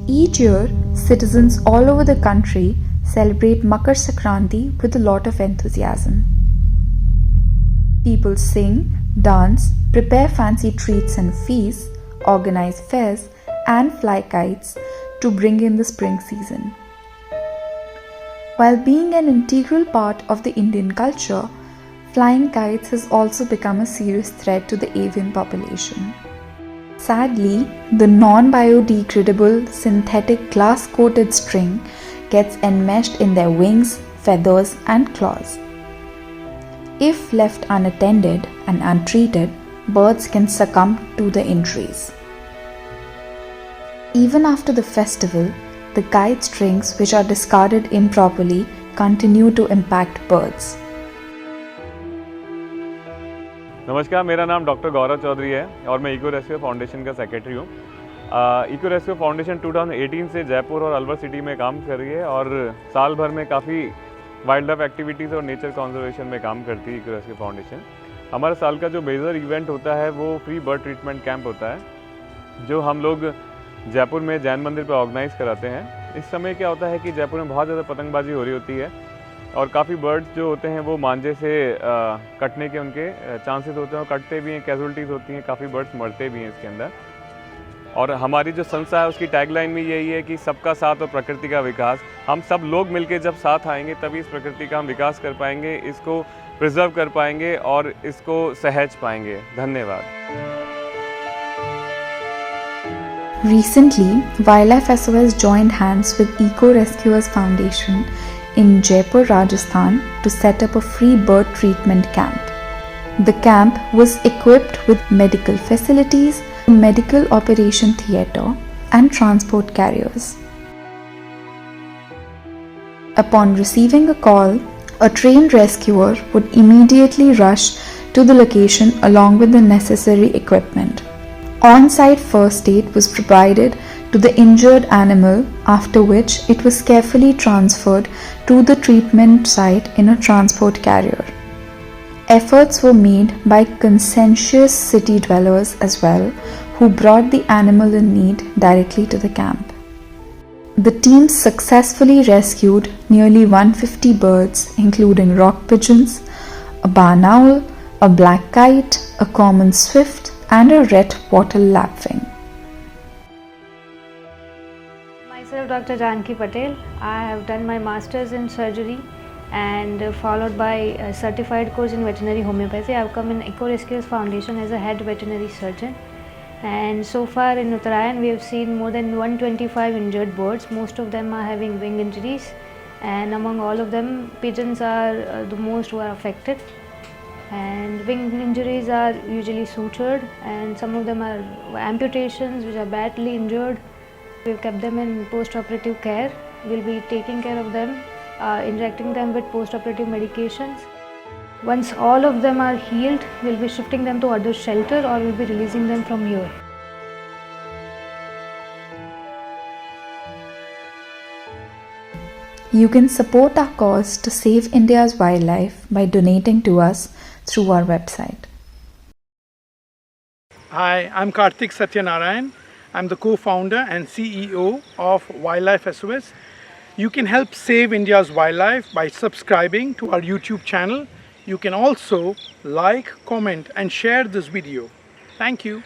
Each year, citizens all over the country celebrate Makar Sankranti with a lot of enthusiasm. People sing, dance, prepare fancy treats and feasts, organize fairs, and fly kites to bring in the spring season. While being an integral part of the Indian culture, flying kites has also become a serious threat to the avian population. Sadly, the non-biodegradable synthetic glass-coated string gets enmeshed in their wings, feathers, and claws. If left unattended and untreated, birds can succumb to the injuries. Even after the festival, the kite strings which are discarded improperly continue to impact birds. नमस्कार, मेरा नाम doctor गौरव चौधरी है और मैं eco rescue foundation का secretary हूँ। Eco rescue foundation 2018 से जयपुर और अलवर सिटी में काम कर रही है और साल भर में काफ़ी वाइल्ड लाइफ एक्टिविटीज़ और नेचर कंजर्वेशन में काम करती है इको रेस्क्यू फाउंडेशन। हमारा साल का जो मेजर इवेंट होता है वो फ्री बर्ड ट्रीटमेंट कैंप होता है, जो हम लोग जयपुर में जैन मंदिर पर ऑर्गेनाइज़ कराते हैं। इस समय क्या होता है कि जयपुर में बहुत ज़्यादा पतंगबाजी हो रही होती है और काफ़ी बर्ड्स जो होते हैं वो मांझे से कटने के उनके चांसेस होते हैं और कटते भी हैं, कैजुअल्टीज़ होती हैं, काफ़ी बर्ड्स मरते भी हैं इसके अंदर। और हमारी जो संस्था है उसकी टैगलाइन भी यही है कि सबका साथ और प्रकृति का विकास। हम सब लोग मिलकर जब साथ आएंगे तभी इस प्रकृति का हम विकास कर पाएंगे, इसको प्रिजर्व कर पाएंगे और इसको सहज पाएंगे। धन्यवाद। Recently, Wildlife SOS joined hands with Eco Rescuers Foundation in Jaipur, Rajasthan to set up a free bird treatment camp. The camp was equipped with medical facilities, medical operation theatre, and transport carriers. Upon receiving a call, a trained rescuer would immediately rush to the location along with the necessary equipment. On-site first aid was provided to the injured animal, after which it was carefully transferred to the treatment site in a transport carrier. Efforts were made by conscientious city dwellers as well, who brought the animal in need directly to the camp. The team successfully rescued nearly 150 birds, including rock pigeons, a barn owl, a black kite, a common swift, and a red-wattled lapwing. Myself, Dr. Janki Patel. I have done my masters in surgery and followed by a certified course in veterinary homeopathy. I have come in Eco Rescuers Foundation as a head veterinary surgeon. And so far in Uttarayan, we have seen more than 125 injured birds. Most of them are having wing injuries, and among all of them, pigeons are the most who are affected. And wing injuries are usually sutured, and some of them are amputations which are badly injured. We've kept them in post-operative care. We'll be taking care of them, injecting them with post-operative medications. Once all of them are healed, we'll be shifting them to other shelter or we'll be releasing them from here. You can support our cause to save India's wildlife by donating to us through our website. Hi, I'm Karthik Satyanarayan. I'm the co-founder and CEO of Wildlife SOS. You can help save India's wildlife by subscribing to our YouTube channel. You can also like, comment and share this video. Thank you.